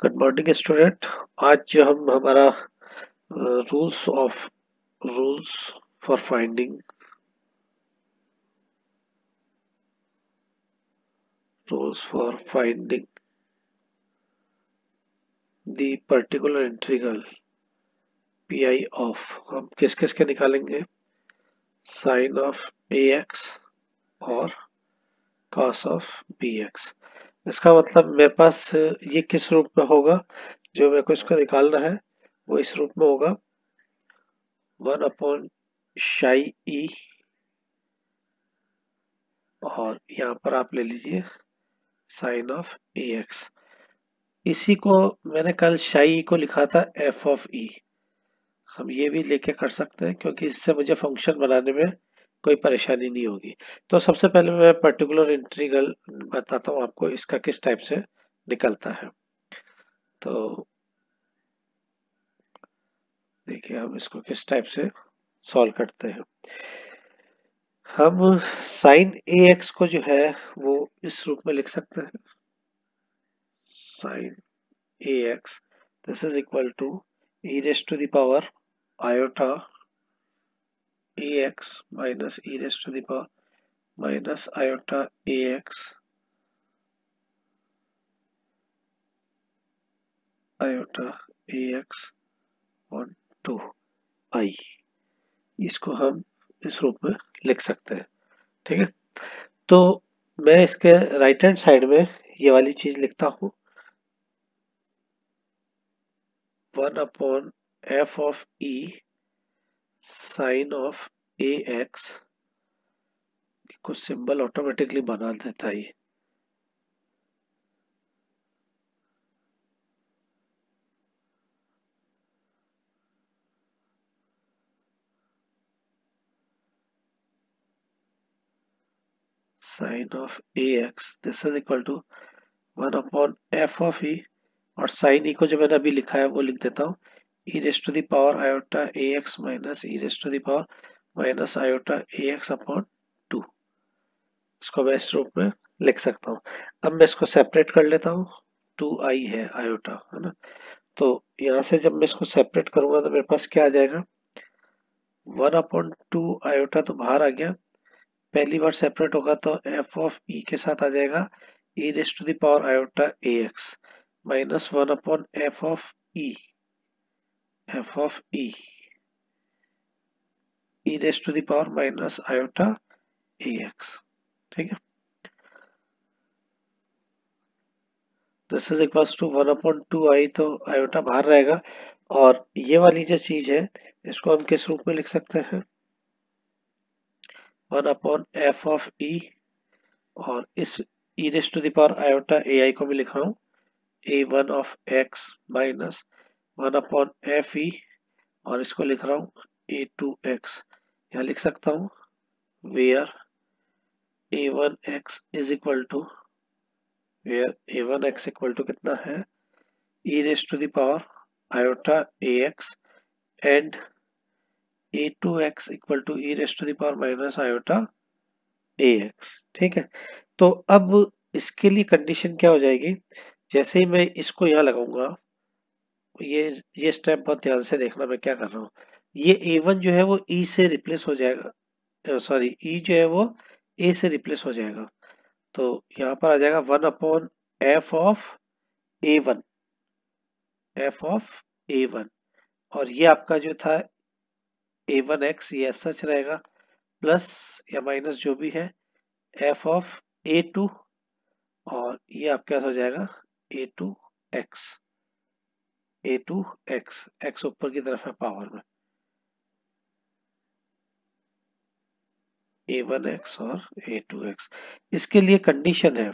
Good morning student. आज जो हम हमारा rules for finding rules for finding the particular integral P I of, हम किस किस के निकालेंगे? साइन ऑफ ए एक्स और कॉस ऑफ बी एक्स। इसका मतलब मेरे पास ये किस रूप में होगा? जो मेरे को इसको निकालना है वो इस रूप में होगा, 1 शाई ई, और यहाँ पर आप ले लीजिए साइन ऑफ ए एक्स। इसी को मैंने कल शाई को लिखा था एफ ऑफ ई। हम ये भी लेके कर सकते हैं क्योंकि इससे मुझे फंक्शन बनाने में कोई परेशानी नहीं होगी। तो सबसे पहले मैं पर्टिकुलर इंटीग्रल बताता हूँ आपको, इसका किस टाइप से निकलता है। तो देखिए हम इसको किस टाइप से सॉल्व करते हैं। हम साइन ए एक्स को जो है वो इस रूप में लिख सकते हैं, sine A x this is equal to e raised to the power iota ax minus e raised to the power minus iota ax iota ax on 2i। इसको हम इस रूप में लिख सकते हैं, ठीक है। तो मैं इसके राइट हैंड साइड में ये वाली चीज लिखता हूँ, 1/f of e sine of a x. कुछ सिंबल ऑटोमेटिकली बना देता है ये। Sine of a x this is equal to 1/f of e, और साइन ई को जो मैंने अभी लिखा है वो लिख देता हूँ, e rest to the power iota A X minus e rest to the power minus iota A X upon 2। इसको मैं इस रूप में लिख सकता हूँ। अब मैं इसको सेपरेट कर लेता हूँ, 2i है आयोटा, है ना। तो यहाँ से जब मैं इसको सेपरेट करूंगा तो मेरे पास क्या आ जाएगा, 1/2 आयोटा तो बाहर आ गया। पहली बार सेपरेट होगा तो एफ ऑफ ई के साथ आ जाएगा e rest to the power iota A X minus 1/f of E, F of E e rest to the power minus iota A X, ठीक है। This is equals to 1/2i, तो iota बाहर रहेगा। और ये वाली जो चीज है इसको हम किस रूप में लिख सकते हैं, 1/f ऑफ ई, और इस e rest to the power iota a i को मैं लिख रहा हूँ a1 of x minus 1/f ई, और इसको लिख रहा हूँ a2x। यहाँ लिख सकता हूँ where a1x is equal to, where a1x equal to कितना है, e rest to the power iota ax and a2x equal to e rest to the power minus iota ax, ठीक है। तो अब इसके लिए कंडीशन क्या हो जाएगी, जैसे ही मैं इसको यहाँ लगाऊंगा, ये स्टेप बहुत ध्यान से देखना मैं क्या कर रहा हूँ। ये a1 जो है वो e से रिप्लेस हो जाएगा, सॉरी e जो है वो a से रिप्लेस हो जाएगा। तो यहाँ पर आ जाएगा 1/f of a1, f of a1, और ये आपका जो था a1x ये सच रहेगा, प्लस या माइनस जो भी है f ऑफ a2, और ये आपके पास हो जाएगा a2x, a2x, x ऊपर की तरफ है पावर में, a1x और a2x। इसके लिए कंडीशन है,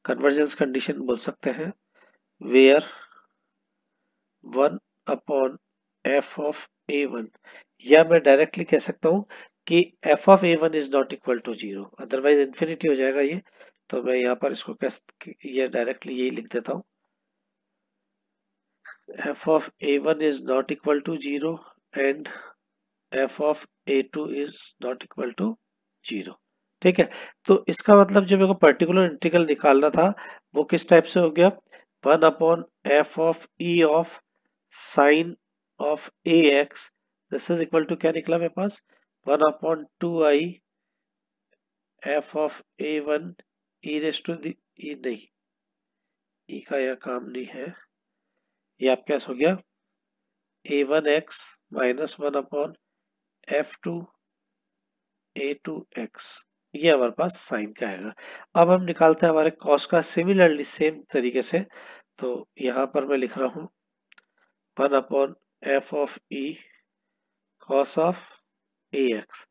कन्वर्जेंस कंडीशन बोल सकते हैं, वेयर 1/f ऑफ a1, या मैं डायरेक्टली कह सकता हूँ कि f of a1 is not equal to 0, otherwise infinity हो जाएगा ये। तो मैं यहाँ पर इसको ये डायरेक्टली यही लिख देता हूँ, f of a1 is not equal to 0 and f of a2 is not equal to 0, ठीक है। तो इसका मतलब जो मेरे को पर्टिकुलर इंटीग्रल निकालना था वो किस टाइप से हो गया, 1/f of E of sine of a x, this is equal to क्या निकला मेरे पास, 1/2i f of a one e raise to the e, नहीं ई का यह काम नहीं है, ये आपका कैसे हो गया ए one x minus 1/f2 a2x, ये हमारे पास साइन का आएगा। अब हम निकालते हैं हमारे कॉस का सिमिलरली सेम तरीके से, तो यहां पर मैं लिख रहा हूं 1/f of e cos of ax।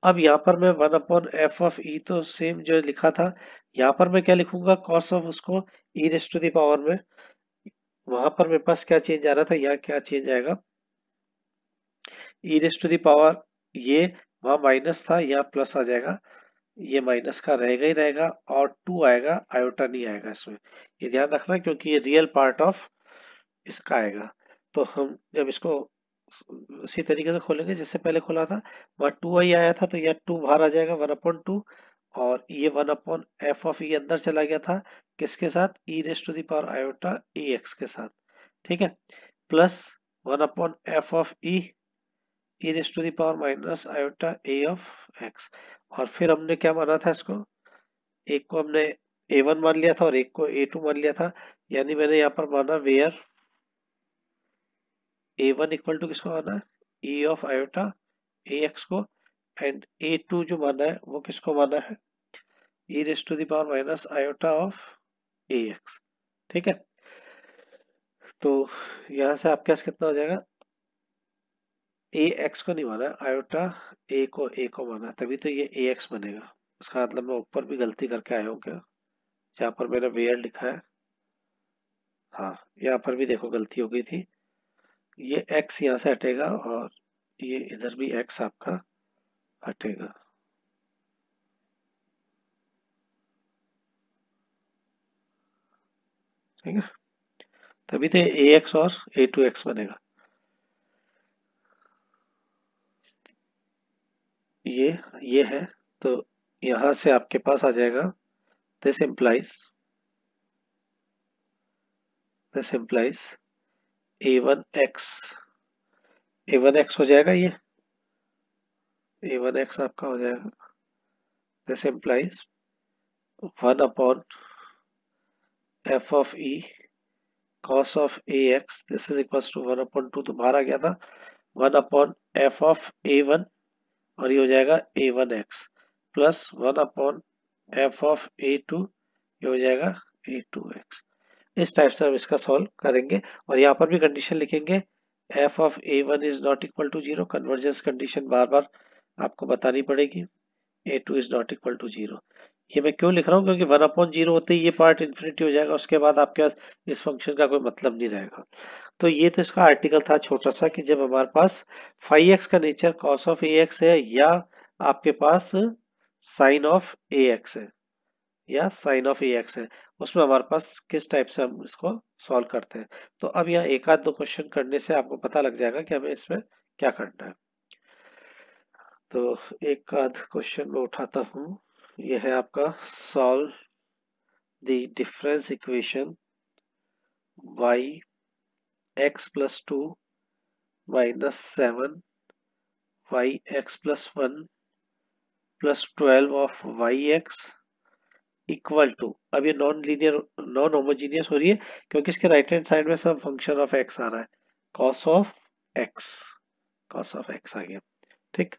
अब यहाँ पर मैं 1/f ऑफ e तो सेम जो लिखा था, यहाँ पर मैं क्या लिखूंगा कॉस ऑफ उसको e raise to the power में, वहां पर मेरे पास क्या चेंज आ रहा था, यहाँ क्या चेंज आएगा e raise to the power, ये वहां माइनस था यहाँ प्लस आ जाएगा, ये माइनस का रहेगा ही रहेगा और 2 आएगा, आयोटा नहीं आएगा इसमें, ये ध्यान रखना क्योंकि ये रियल पार्ट ऑफ इसका आएगा। तो हम जब इसको उसी तरीके से खोलेंगे जिससे पहले खोला था, वहाँ 2i आया था तो यह 2 बाहर आ जाएगा 1/2, और ये 1/f ऑफ e अंदर चला गया था किसके साथ, e raise to the power iota ax के साथ, ठीक है, plus 1/f of e raise to the power minus iota a of x, और फिर हमने क्या माना था इसको, एक को हमने a1 मान लिया था और एक को a2 मान लिया था, यानी मैंने यहाँ पर माना वेयर a1 इक्वल टू किसको माना है e ऑफ आयोटा ax को, एंड a2 जो माना है वो किसको माना है e raise to the power minus iota of ax, ठीक है। तो यहाँ से आपके पास कितना हो जाएगा, ax को नहीं माना है, आयोटा a को माना है, तभी तो ये ax बनेगा, इसका मतलब मैं ऊपर भी गलती करके आया हूँ क्या, जहाँ पर मैंने वेयर लिखा है, हाँ यहाँ पर भी देखो गलती हो गई थी, ये x यहाँ से हटेगा और ये इधर भी x आपका हटेगा, ठीक है, तभी तो ax और a2x बनेगा, ये है, तो यहां से आपके पास आ जाएगा दिस implies a1x, a1x हो जाएगा, ये a1x आपका हो जाएगा, this implies 1/f of e cos of ax, this is equal to 1/2, तो बाहर आ गया था 1/f ऑफ a1, और ये हो जाएगा a1x plus 1/f of a2, ये हो जाएगा a2x। इस टाइप से हम इसका सॉल्व करेंगे, और यहाँ पर भी कंडीशन लिखेंगे f of a1 is not equal to 0, convergence condition बार बार आपको बतानी पड़ेगी, a2 is not equal to 0। ये मैं क्यों लिख रहा हूँ, क्योंकि 1/0 होते ही ये पार्ट इन्फिनिटी हो जाएगा, उसके बाद आपके पास इस फंक्शन का कोई मतलब नहीं रहेगा। तो ये तो इसका आर्टिकल था छोटा सा, कि जब हमारे पास फाई एक्स का nature cos of a x है, या आपके पास साइन ऑफ ए एक्स है, या साइन ऑफ ए एक्स है, उसमें हमारे पास किस टाइप से हम इसको सॉल्व करते हैं। तो अब यहाँ एक आध दो क्वेश्चन करने से आपको पता लग जाएगा कि हमें इसमें क्या करना है। तो एक आध क्वेश्चन में उठाता हूँ, यह है आपका solve the difference equation y x plus 2 minus 7 y x plus 1 plus 12 of Y x equal to, अब ये नॉन होमोजीनियस हो रही है क्योंकि इसके राइट हैंड साइड में सब फंक्शन ऑफ एक्स आ रहा है, cos of x, cos of x आ गया, ठीक।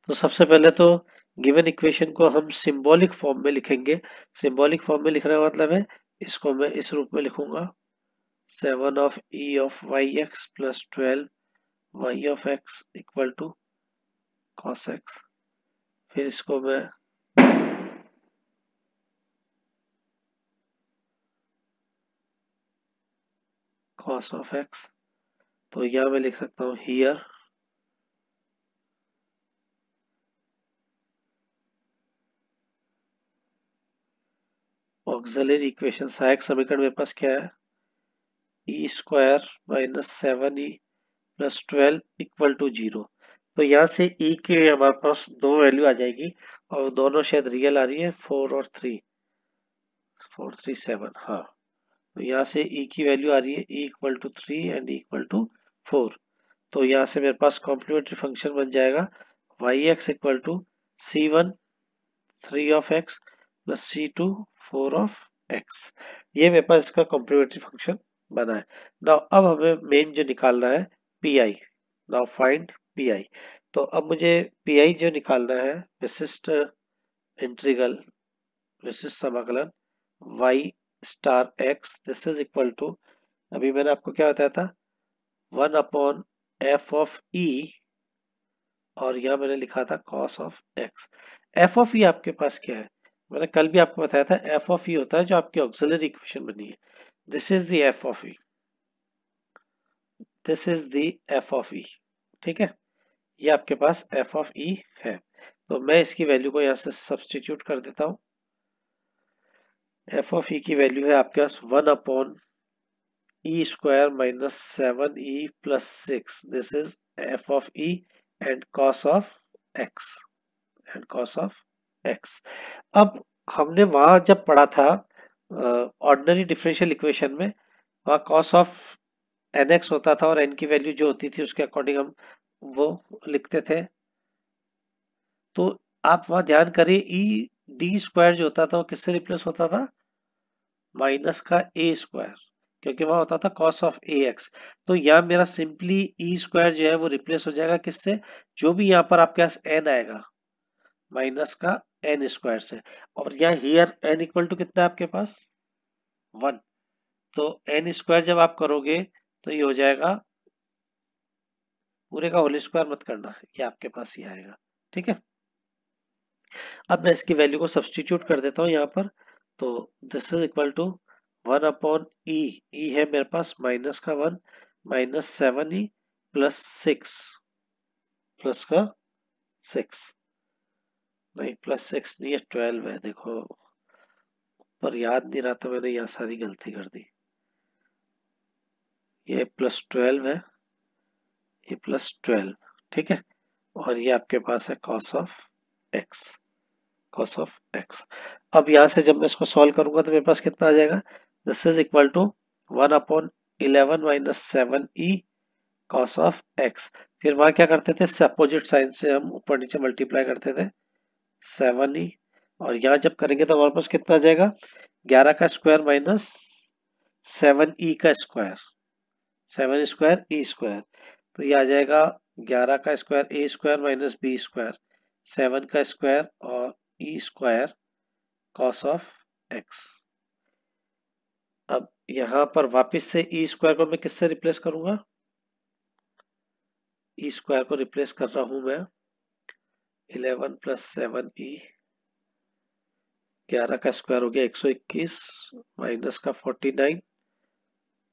तो सबसे पहले तो गिवन इक्वेशन को हम सिंबॉलिक फॉर्म में लिखेंगे, सिंबॉलिक फॉर्म में लिखने का मतलब है इसको मैं इस रूप में लिखूंगा 7 of E of Y x plus 12 Y of X equal to cos X, फिर इसको मैं cos ऑफ x, तो यहां मैं लिख सकता हूं हियर ऑक्सिलरी इक्वेशन, सहायक समीकरण मेरे पास क्या है, e square minus 7e plus 12 equal to 0। तो यहाँ से e के हमारे पास दो वैल्यू आ जाएगी और दोनों शायद रियल आ रही है, 4 और 3, 4 3 7, हाँ तो यहाँ से e की वैल्यू आ रही है e equal to 3 and e equal to 4। तो यहाँ से मेरे पास कॉम्प्लीमेंट्री फंक्शन बन जाएगा yx equal to c1 3 of x plus c2 4 of x। ये मेरे पास इसका कॉम्प्लीमेंट्री फंक्शन बना है। नाउ अब हमें मेन जो निकालना है pi। Now find pi। तो अब मुझे pi जो निकालना है विशिष्ट इंटीग्रल विशिष्ट समाकलन y star x this is equal to, अभी मैंने आपको क्या बताया था, 1 अपॉन f ऑफ e, और यह मैंने लिखा था cos of x। f of e आपके पास क्या है, मैंने कल भी आपको बताया था f ऑफ e होता है जो आपकी ऑक्सिलरी इक्वेशन बनी है। This is the f of e, this is the f of e। ठीक है, ये आपके पास f ऑफ e है। तो मैं इसकी वैल्यू को यहाँ से सब्सटीट्यूट कर देता हूँ। f ऑफ e की वैल्यू है आपके पास 1 upon e square minus 7e plus 6। This is f of e and cos of x, and cos of x। अब हमने वहां जब पढ़ा था ऑर्डिनरी डिफरेंशियल इक्वेशन में, वहां cos ऑफ nx होता था और n की वैल्यू जो होती थी उसके अकॉर्डिंग हम वो लिखते थे। तो आप वहां ध्यान करिए ई डी स्क्वायर जो होता था वो किससे रिप्लेस होता था, माइनस का ए स्क्वायर, क्योंकि वहां होता था cos ऑफ ए एक्स। तो यहाँ मेरा सिंपली ई स्क्वायर जो है वो रिप्लेस हो जाएगा किससे, जो भी यहाँ पर आपके पास n आएगा माइनस का एन स्क्वायर से। और यहाँ हियर n इक्वल टू कितना है आपके पास 1। तो एन स्क्वायर जब आप करोगे तो ये हो जाएगा, पूरे का होल स्क्वायर मत करना, ये आपके पास ही आएगा। ठीक है, अब मैं इसकी वैल्यू को सब्सटीट्यूट कर देता हूँ यहाँ पर। तो this is equal to 1 upon e, e है मेरे पास माइनस का 1 माइनस 7e प्लस 6, प्लस का 6, नहीं प्लस 6 नहीं है 12 है, देखो पर याद नहीं रहा था मैंने, यहाँ सारी गलती कर दी। ये प्लस 12 है, ये प्लस 12। ठीक है, और ये आपके पास है cos of x, cos of x। अब यहां से जब मैं इसको सॉल्व करूंगा तो मेरे पास कितना आ जाएगा, this is equal to 1 upon 11 minus 7e cos of x। फिर वहां क्या करते थे, इससे अपोजिट साइन से हम ऊपर नीचे मल्टीप्लाई करते थे 7e, और यहाँ जब करेंगे तो हमारे पास कितना आ जाएगा, 11 का स्क्वायर माइनस 7e का स्क्वायर, 7 स्क्वायर e स्क्वायर। तो ये आ जाएगा 11 का स्क्वायर ए स्क्वायर माइनस बी स्क्वायर, 7 का स्क्वायर और E square cos of x. अब यहां पर वापस से ई स्क्वायर को मैं किससे रिप्लेस करूंगा, ई स्क्वायर को रिप्लेस कर रहा हूं मैं 11 प्लस 7e, 11 का स्क्वायर हो गया 121 माइनस का 49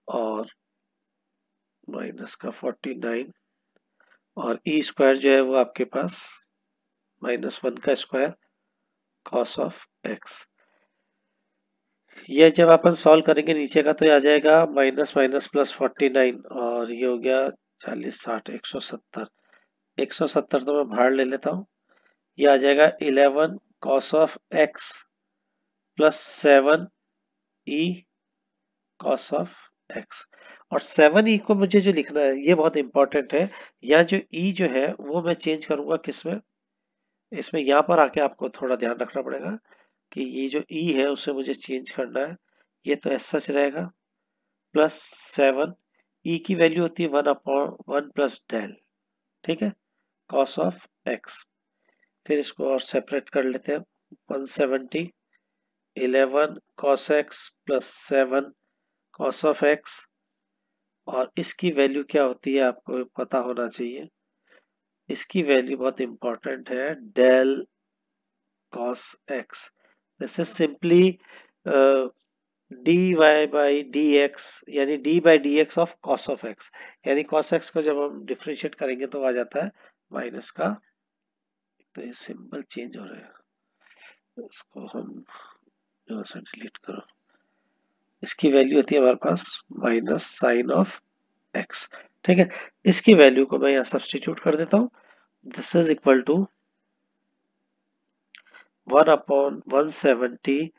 और माइनस का 49, और ई स्क्वायर जो है वो आपके पास -1 का स्क्वायर कॉस ऑफ एक्स। ये जब अपन सॉल्व करेंगे नीचे का तो ये आ जाएगा माइनस माइनस प्लस 49, और ये हो गया 40 60 170। 170 तो मैं बाहर ले लेता हूँ, ये आ जाएगा 11 cos of x plus 7e cos of x. और 7e को मुझे जो लिखना है ये बहुत इंपॉर्टेंट है, यहाँ जो e जो है वो मैं चेंज करूंगा किसमें, इसमें यहाँ पर आके आपको थोड़ा ध्यान रखना पड़ेगा कि ये जो e है उसे मुझे चेंज करना है। ये तो ऐसा सच रहेगा प्लस 7, ई की वैल्यू होती है 1 अपॉन 1 प्लस डेल। ठीक है, कॉस ऑफ एक्स। फिर इसको और सेपरेट कर लेते हैं, 170 11 cos x plus 7 cos of x, और इसकी वैल्यू क्या होती है आपको पता होना चाहिए, इसकी वैल्यू बहुत इंपॉर्टेंट है, del cos X. This is simply dy by D X, यानी d by D X of cos of X, यानी कॉस एक्स को जब हम डिफ्रेंशिएट करेंगे तो आ जाता है माइनस का, तो ये सिंबल चेंज हो रहा है, इसको हम यहाँ से डिलीट करो, इसकी वैल्यू होती है हमारे पास माइनस साइन ऑफ एक्स। ठीक है, इसकी वैल्यू को मैं यहाँ सब्सटीट्यूट कर देता हूँ, this is equal to 1 upon 170,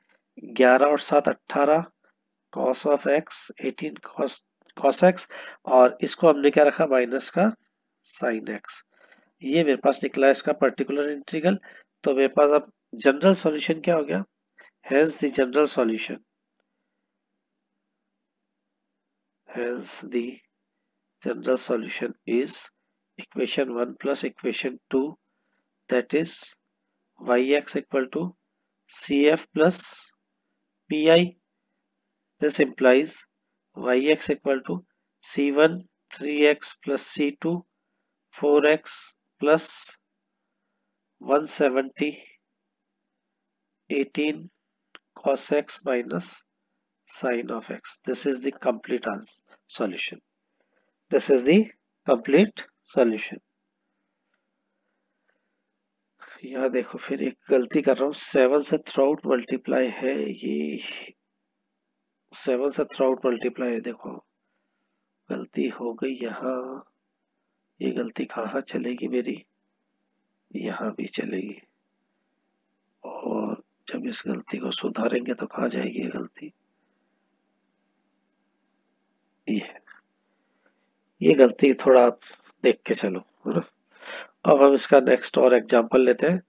11 और 7 18, cos of X 18 cos X, और इसको हमने क्या रखा, माइनस का साइन एक्स। ये मेरे पास निकला है इसका पर्टिकुलर इंटीग्रल। तो मेरे पास अब जनरल सॉल्यूशन क्या हो गया, hence the general solution, hence the general solution is equation 1 plus equation 2, that is yx equal to cf plus pi. This implies yx equal to c1 3x plus c2 4x plus 170 18 cos x minus sin of x. This is the complete solution. This is the complete solution. यहाँ देखो फिर एक गलती कर रहा हूँ, 7 से throughout multiply है, ये 7 से थ्रूआउट मल्टीप्लाई है, देखो गलती हो गई यहाँ। ये गलती कहाँ चलेगी मेरी, यहाँ भी चलेगी, और जब इस गलती को सुधारेंगे तो कहाँ जाएगी ये गलती, ये गलती थोड़ा आप देख के चलो, है ना। अब हम इसका नेक्स्ट और एग्जांपल लेते हैं।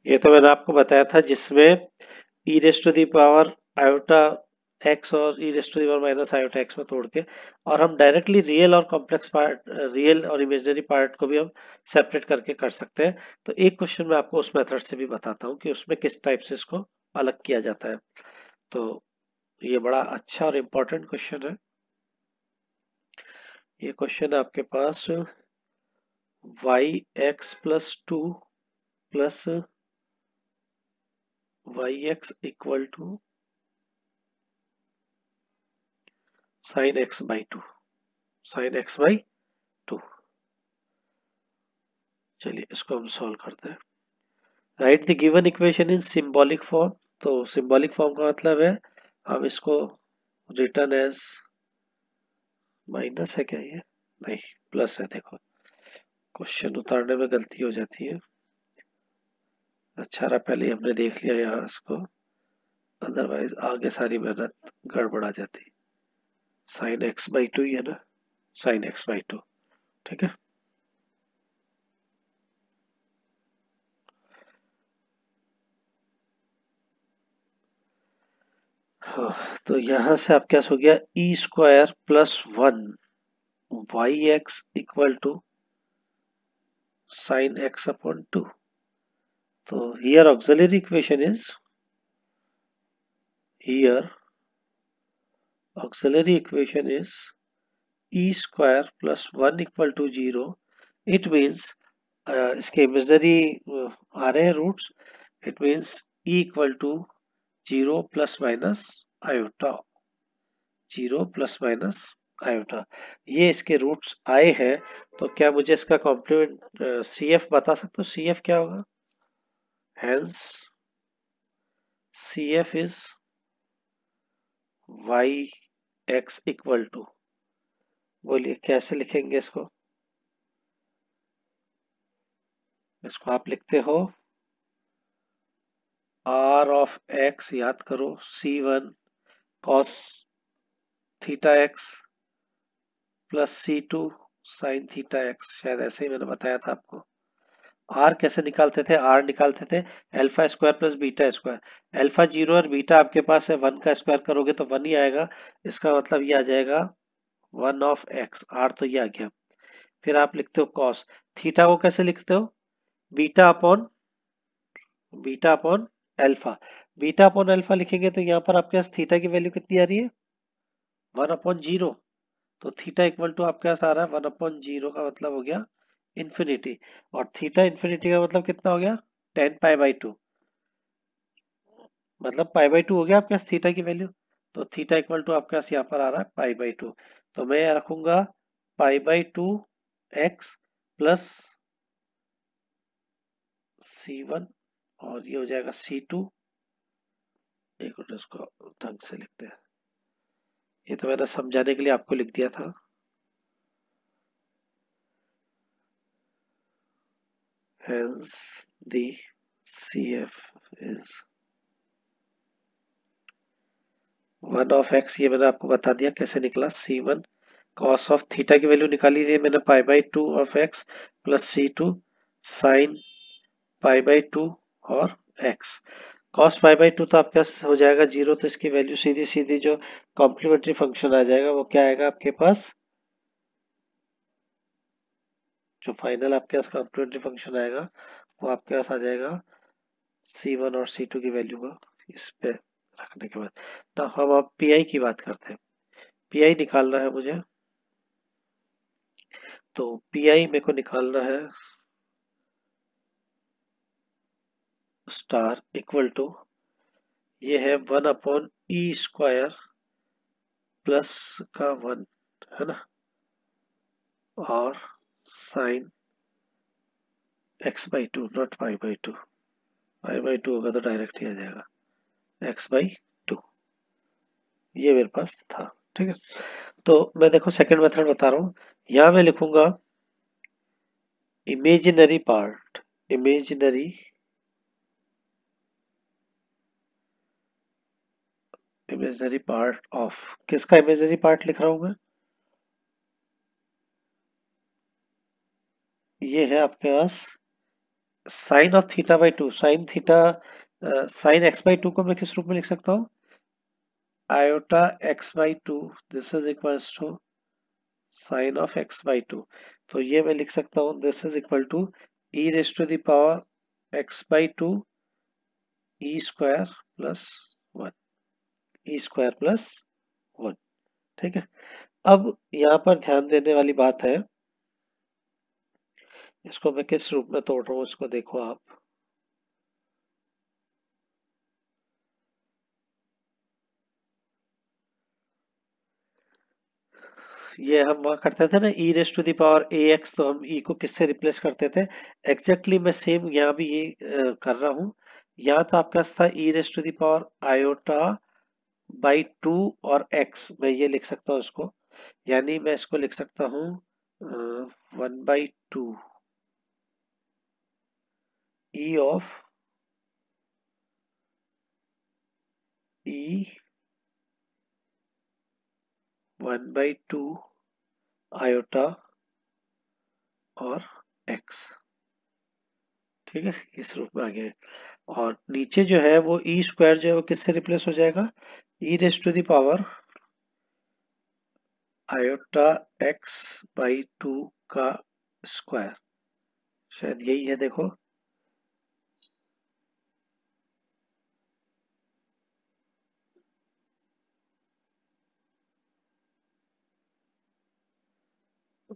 ये तो मैंने आपको बताया था जिसमें e raise to the power iota x और e raise to the power minus iota x में तोड़ के, और हम डायरेक्टली रियल और कॉम्प्लेक्स पार्ट, रियल और इमेजिनरी पार्ट को भी हम सेपरेट करके कर सकते हैं। तो एक क्वेश्चन मैं आपको उस मेथड से भी बताता हूँ कि उसमें किस टाइप से इसको अलग किया जाता है। तो ये बड़ा अच्छा और इम्पोर्टेंट क्वेश्चन है। ये क्वेश्चन है आपके पास y x plus two plus y x equal to sine x by two, sine x by two. चलिए इसको हम सॉल्व करते हैं। Write the given equation in symbolic form. तो सिंबॉलिक फॉर्म का मतलब है हम इसको रिटर्न एज माइनस है क्या, ये नहीं प्लस है। देखो क्वेश्चन उतारने में गलती हो जाती है। अच्छा रहा पहले हमने देख लिया यहाँ इसको, अदरवाइज आगे सारी मेहनत गड़बड़ा जाती। साइन एक्स बाई टू ही है ना, साइन एक्स बाई टू, ठीक है। हाँ, तो यहां से आप क्या हो गया, e square plus one y x equal to sine x upon two. तो here auxiliary equation is, here auxiliary equation is e square plus 1 equal to 0. It means इसके इमेजनरी आ रहे हैं roots, it means e equal to 0 plus minus iota, 0 plus minus iota, ये इसके roots आए हैं। तो क्या मुझे इसका कॉम्प्लीमेंट सी एफ बता सकते हो, सी एफ क्या होगा, hence C F is Y x equal to, बोलिए कैसे लिखेंगे इसको। इसको आप लिखते हो आर ऑफ एक्स, याद करो C1 cos theta x plus C2 sine theta x, शायद ऐसे ही मैंने बताया था आपको। आर कैसे निकालते थे, आर निकालते थे alpha square plus beta square. Alpha 0 और बीटा आपके पास है, 1 का स्क्वायर करोगे तो 1 ही आएगा, इसका मतलब ये आ जाएगा 1 ऑफ एक्स, आर तो ये आ गया। फिर आप लिखते हो कॉस थीटा को कैसे लिखते हो, beta upon, beta upon alpha, beta upon alpha लिखेंगे तो यहाँ पर आपके पास थीटा की वैल्यू कितनी आ रही है, 1/0। तो थीटा इक्वल टू आपके पास आ रहा है 1/0 का मतलब हो गया इंफिनिटी, और थीटा इंफिनिटी का मतलब कितना हो गया 10 पाई/2, मतलब पाई/2 हो गया आपके पास थीटा की वैल्यू। तो थीटा इक्वल टू आपके पास यहाँ पर आ रहा है पाई/2। तो मैं रखूंगा पाई/2 एक्स प्लस C1, और ये हो जाएगा C2। एक मिनट इसको ढंग से लिखते हैं, ये तो मैंने समझाने के लिए आपको लिख दिया था। Hence the CF is one of x ये मैंने आपको बता दिया कैसे निकला, C1 कॉस ऑफ थीटा की वैल्यू निकाली थी मैंने π/2 of x plus C2 sign π/2 और एक्स। कॉस π/2 तो आपके पास हो जाएगा 0, तो इसकी वैल्यू सीधी सीधी जो कॉम्प्लीमेंट्री फंक्शन आ जाएगा वो क्या आएगा आपके पास, जो फाइनल आपके पास कॉम्प्लीमेंट्री फंक्शन आएगा वो आपके पास आ जाएगा C1 और C2 की वैल्यू को इस पे रखने के बाद। तो हम अब पी आई की बात करते हैं। पी आई निकालना है मुझे, तो पी आई मेरे को निकालना है स्टार इक्वल टू, ये है 1/e² प्लस का 1, है ना, और साइन x/2 नॉट π/2, π/2 होगा तो डायरेक्ट ही आ जाएगा x/2, ये मेरे पास था। ठीक है, तो मैं देखो सेकंड मेथड बता रहा हूँ। यहाँ मैं लिखूंगा imaginary part, imaginary imaginary part of, किसका इमेजिनरी पार्ट लिख रहा हूं मैं, ये है आपके पास sine of θ/2, sine theta, sine x/2 को मैं किस रूप में लिख सकता हूँ, iota x/2, this is equals to sine of x/2। तो ये मैं लिख सकता हूँ this is equal to e⁻ x/2 e² plus 1, e² plus 1। ठीक है, अब यहाँ पर ध्यान देने वाली बात है, इसको मैं किस रूप में तोड़ रहा हूँ इसको देखो आप। ये हम वहाँ करते थे ना e⁻ax, तो हम e को किससे रिप्लेस करते थे, एग्जैक्टली मैं सेम यहाँ भी ये कर रहा हूँ। यहाँ तो आपके पास था e⁻i/2 और x, मैं ये लिख सकता हूँ इसको, यानी मैं इसको लिख सकता हूँ 1/2 e ऑफ e 1/2 आयोटा और x। ठीक है, इस रूप में आ गया है। और नीचे जो है वो e² जो है वो किससे रिप्लेस हो जाएगा, e⁻ आयोटा x/2 का स्क्वायर, शायद यही है देखो।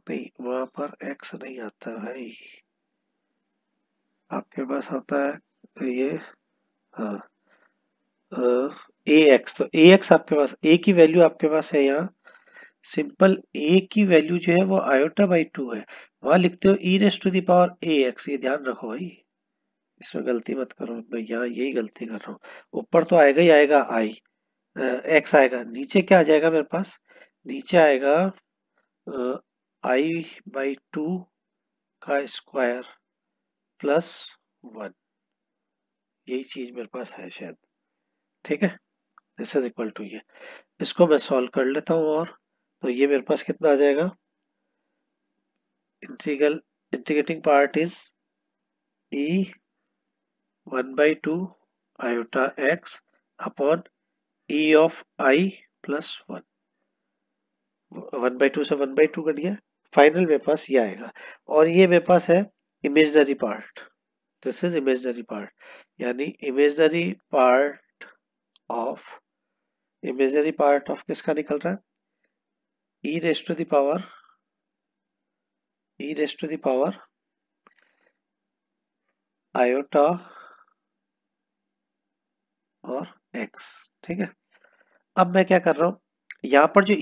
नहीं, वहां पर x नहीं आता भाई, आपके पास होता है ये, हाँ, ax, तो ax आपके पास a की वैल्यू आपके पास है यहाँ, सिंपल a की वैल्यू जो है वो आयोटा/2 है, वहां लिखते हो e⁻ax, ये ध्यान रखो भाई, इसमें गलती मत करो, मैं यहाँ यही गलती कर रहा हूँ। ऊपर तो आएगा ही आएगा आई, एक्स आएगा, नीचे क्या आ जाएगा मेरे पास, नीचे आएगा i/2 का स्क्वायर प्लस 1, यही चीज मेरे पास है शायद। ठीक है, दिस इज इक्वल टू ये, इसको मैं सॉल्व कर लेता हूँ, और तो ये मेरे पास कितना आ जाएगा, integral integrating part is e 1/2 iota x upon e of i plus 1, 1/2 से 1/2 कट गया, फाइनल मेरे पास ये आएगा। और ये मेरे पास है imaginary part, this is imaginary part, यानी ऑफ इमेजनरी पार्ट ऑफ किसका निकल रहा है, e⁻ आयोटा और x। ठीक है, अब मैं क्या कर रहा हूँ, यहाँ पर जो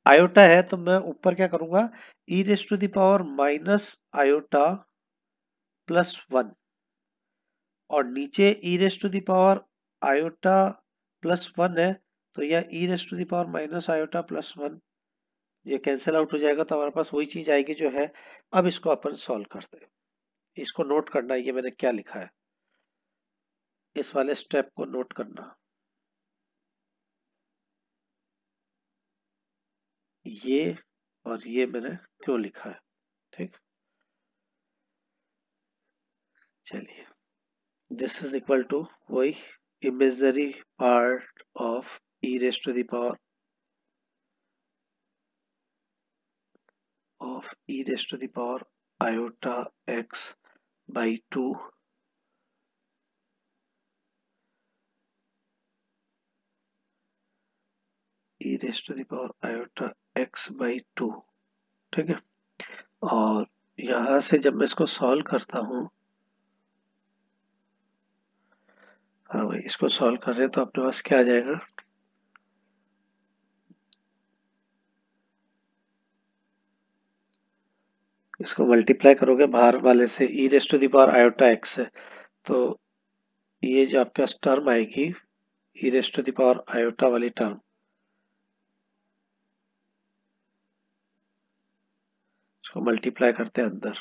आयोटा है, तो मैं ऊपर क्या करूंगा, e⁻माइनस आयोटा प्लस 1, और नीचे e⁻आयोटा+1 है, तो यह e⁻−आयोटा+1 ये कैंसिल आउट हो जाएगा, तो हमारे पास वही चीज आएगी जो है। अब इसको अपन सॉल्व करते हैं, इसको नोट करना है, ये मैंने क्या लिखा है, इस वाले स्टेप को नोट करना। ये और ये मैंने क्यों लिखा है, ठीक। चलिए, दिस इज इक्वल टू वही imaginary part of E raise to the power iota x by 2 E raise to the power iota x by 2, ठीक है। और यहां से जब मैं इसको सॉल्व करता हूं, हाँ भाई, इसको सॉल्व कर रहे हैं तो अपने पास क्या आ जाएगा, इसको मल्टीप्लाई करोगे बाहर वाले से e raise to the power iota x से, तो ये जो आपके पास टर्म आएगी e raise to the power iota वाली टर्म, इसको मल्टीप्लाई करते हैं अंदर।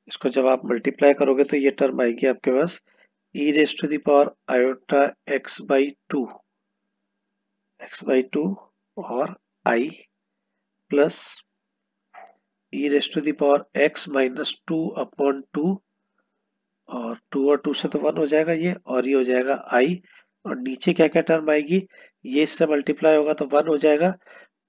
इसको जब आप मल्टीप्लाई करोगे तो ये टर्म आएगी आपके पास e raise to the power iota x by two और i plus E raise to the power x minus 2/2, और 2 और 2 से तो 1 हो जाएगा ये, और ये हो जाएगा आई। और नीचे क्या क्या टर्म आएगी, ये इससे मल्टीप्लाई होगा तो 1 हो जाएगा,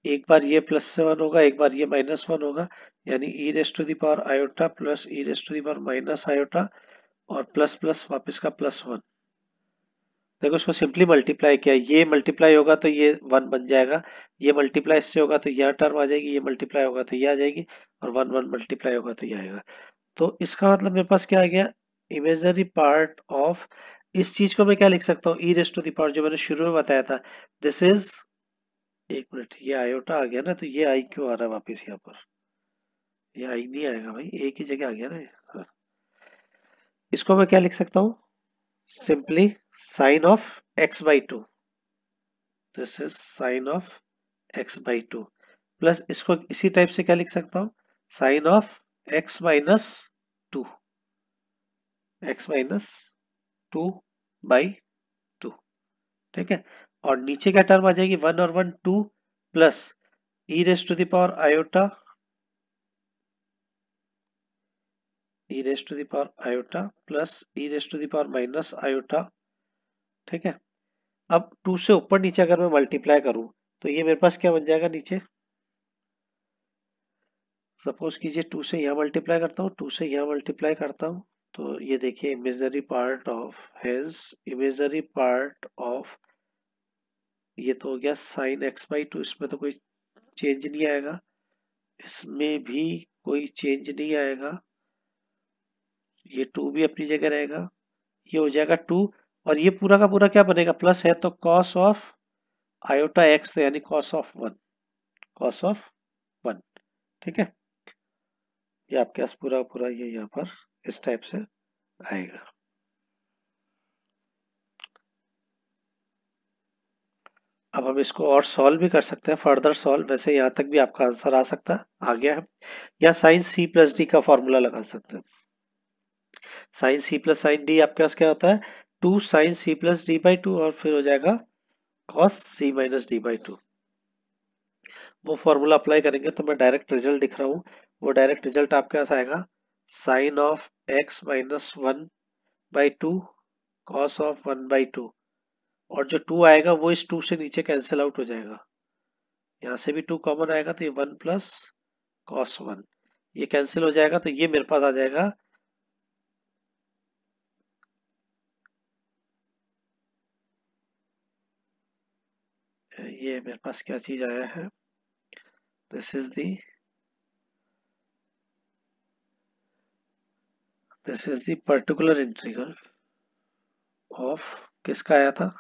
एक बार ये प्लस से 1 होगा, एक बार ये -1 होगा, यानी e raise to the power iota plus E raise to the power minus iota, और प्लस प्लस वापस का +1। देखो, इसको सिंपली मल्टीप्लाई किया, ये मल्टीप्लाई होगा तो ये 1 बन जाएगा, ये मल्टीप्लाई इससे होगा तो यह टर्म आ जाएगी, ये मल्टीप्लाई होगा तो ये आ जाएगी, और 1 1 मल्टीप्लाई होगा तो ये आएगा। तो इसका मतलब मेरे पास क्या आ गया, इमेजनरी पार्ट ऑफ, इस चीज को मैं क्या लिख सकता हूँ, ई रेस टू द पावर, जो मैंने शुरू में बताया था, दिस इज, एक मिनट, ये आयोटा आ गया ना, तो ये आई क्यों आ रहा है वापिस यहाँ पर, ये आई नहीं आएगा भाई, एक ही जगह आ गया ना ये। हाँ। इसको मैं क्या लिख सकता हूँ, simply sine of X by two, this is sine of X by two, plus इसको इसी टाइप से क्या लिख सकता हूँ, sine of X minus two, X minus 2/2, ठीक है। और नीचे क्या टर्म आ जाएगी, 1 और 1 2, plus E raise to the power iota, E raise to the power iota plus E raise to the power minus iota, ठीक है। अब 2 से ऊपर नीचे अगर मैं मल्टीप्लाई करूं तो ये मेरे पास क्या बन जाएगा नीचे, सपोज कीजिए 2 से यहाँ मल्टीप्लाई करता हूँ, 2 से यहाँ मल्टीप्लाई करता हूँ, तो ये देखिए imaginary part of hedge, imaginary part of, ये तो हो गया साइन एक्स बाई टू, इसमें तो कोई चेंज नहीं आएगा, इसमें भी कोई चेंज नहीं आएगा, ये 2 भी अपनी जगह रहेगा, ये हो जाएगा 2, और ये पूरा का पूरा क्या बनेगा, प्लस है तो कॉस ऑफ आयोटा एक्स, तो यानी कॉस ऑफ 1, कॉस ऑफ 1, ठीक है। ये आपके पास पूरा पूरा ये यहाँ पर इस टाइप से आएगा। अब हम इसको और सॉल्व भी कर सकते हैं, फर्दर सॉल्व, वैसे यहाँ तक भी आपका आंसर आ सकता है, आ गया है। या साइन सी प्लस डी का फॉर्मूला लगा सकते हैं, sine C plus sine D आपके पास क्या होता है, 2 sine C plus D by 2, और फिर हो जाएगा cos C minus D by 2। वो फॉर्मूला अप्लाई करेंगे तो मैं डायरेक्ट रिजल्ट दिख रहा हूँ, वो डायरेक्ट रिजल्ट आपके पास आएगा sine of X minus 1/2 cos of 1/2, और जो 2 आएगा वो इस 2 से नीचे कैंसिल आउट हो जाएगा, यहाँ से भी 2 कॉमन आएगा तो ये 1 प्लस कॉस 1, ये कैंसिल हो जाएगा, तो ये मेरे पास आ जाएगा, ये मेरे पास क्या चीज आया है, this is the particular integral of, किसका आया था,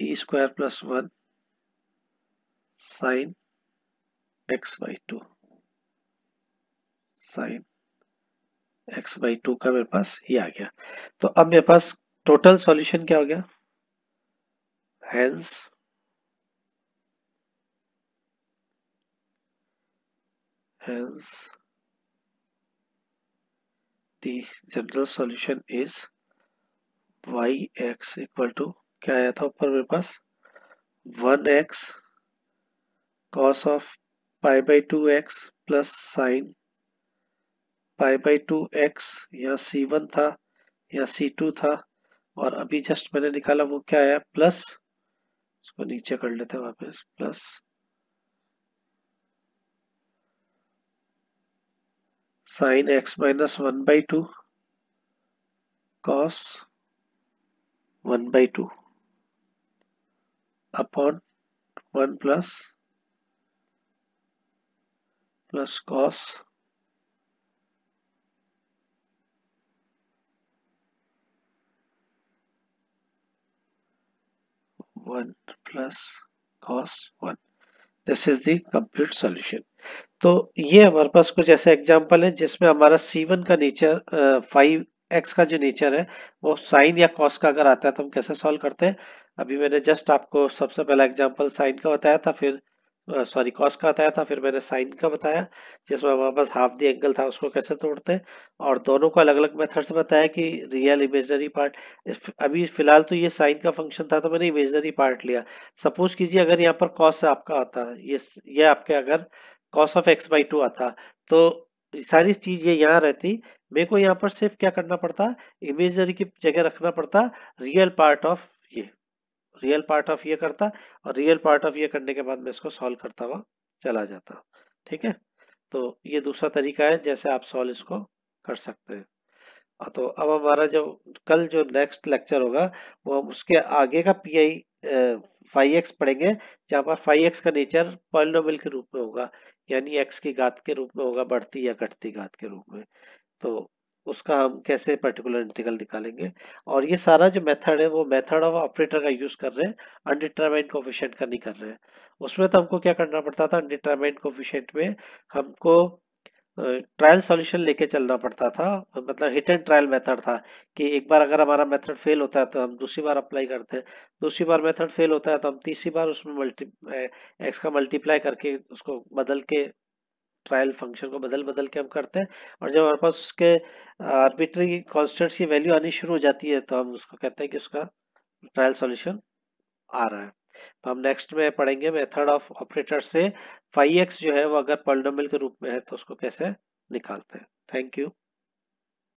e square plus 1 sine x by 2, sine x by 2 का मेरे पास ये आ गया। तो अब मेरे पास टोटल सॉल्यूशन क्या हो गया, hence hence the general solution is Y x equal to, क्या आया था ऊपर मेरे पास, 1x cos of pi by two X plus sine pi by two X, यहाँ C1 था, यहाँ C2 था, और अभी जस्ट मैंने निकाला वो क्या आया, प्लस, इसको नीचे कर लेते हैं वापस, plus sine x minus 1/2 cos 1/2 upon 1 plus cos 1 plus cos 1। This is the complete solution. तो ये हमारे पास कुछ ऐसा एग्जांपल है जिसमें हमारा C1 का नेचर 5x का जो नेचर है वो साइन या कॉस का अगर आता है तो हम कैसे सॉल्व करते हैं। अभी मैंने जस्ट आपको सबसे पहला एग्जांपल साइन का बताया था, फिर सॉरी कॉस का बताया था, फिर मैंने साइन का बताया जिसमें हमारे पास हाफ द एंगल था उसको कैसे तोड़ते हैं, और दोनों को अलग अलग मेथड से बताया कि रियल इमेजनरी पार्ट। अभी फिलहाल तो ये साइन का फंक्शन था तो मैंने इमेजनरी पार्ट लिया। सपोज कीजिए अगर यहाँ पर कॉस आपका आता है, ये आपके अगर कॉस ऑफ x/2 आता तो सारी चीज ये यहाँ रहती, मेरे को यहाँ पर सिर्फ क्या करना पड़ता, इमेजनरी की जगह रखना पड़ता रियल पार्ट ऑफ ये, रियल पार्ट ऑफ ये करता, और रियल पार्ट ऑफ ये करने के बाद मैं इसको सॉल्व करता हुआ चला जाता। ठीक है, तो ये दूसरा तरीका है जैसे आप सॉल्व इसको कर सकते हैं। तो अब हमारा जो कल जो नेक्स्ट लेक्चर होगा वो हम उसके आगे का पी आई 5x पढ़ेंगे, जहाँ पर 5x का नेचर पॉलिनोमियल के रूप में होगा, यानी x की घात के रूप में होगा, बढ़ती या घटती घात के रूप में। तो उसका हम कैसे पर्टिकुलर इंटीग्रल निकालेंगे, और ये सारा जो मेथड है वो मेथड ऑफ ऑपरेटर का यूज कर रहे हैं, अनडिटरमाइंड कोफिशिएंट का नहीं कर रहे हैं। उसमें तो हमको क्या करना पड़ता था, अनडिटरमाइंड कोफिशिएंट में हमको ट्रायल सॉल्यूशन लेके चलना पड़ता था, मतलब हिट एंड ट्रायल मेथड था कि एक बार अगर हमारा मेथड फेल होता है तो हम दूसरी बार अप्लाई करते हैं, दूसरी बार मेथड फेल होता है तो हम तीसरी बार उसमें एक्स का मल्टीप्लाई करके उसको बदल के, ट्रायल फंक्शन को बदल बदल के हम करते हैं, और जब हमारे पास उसके आर्बिट्री कांस्टेंट्स की वैल्यू आनी शुरू हो जाती है तो हम उसको कहते हैं कि उसका ट्रायल सॉल्यूशन आ रहा है। तो हम नेक्स्ट में पढ़ेंगे मेथड ऑफ ऑपरेटर से 5x जो है वो अगर पॉलिनोमियल के रूप में है तो उसको कैसे निकालते हैं। Thank you.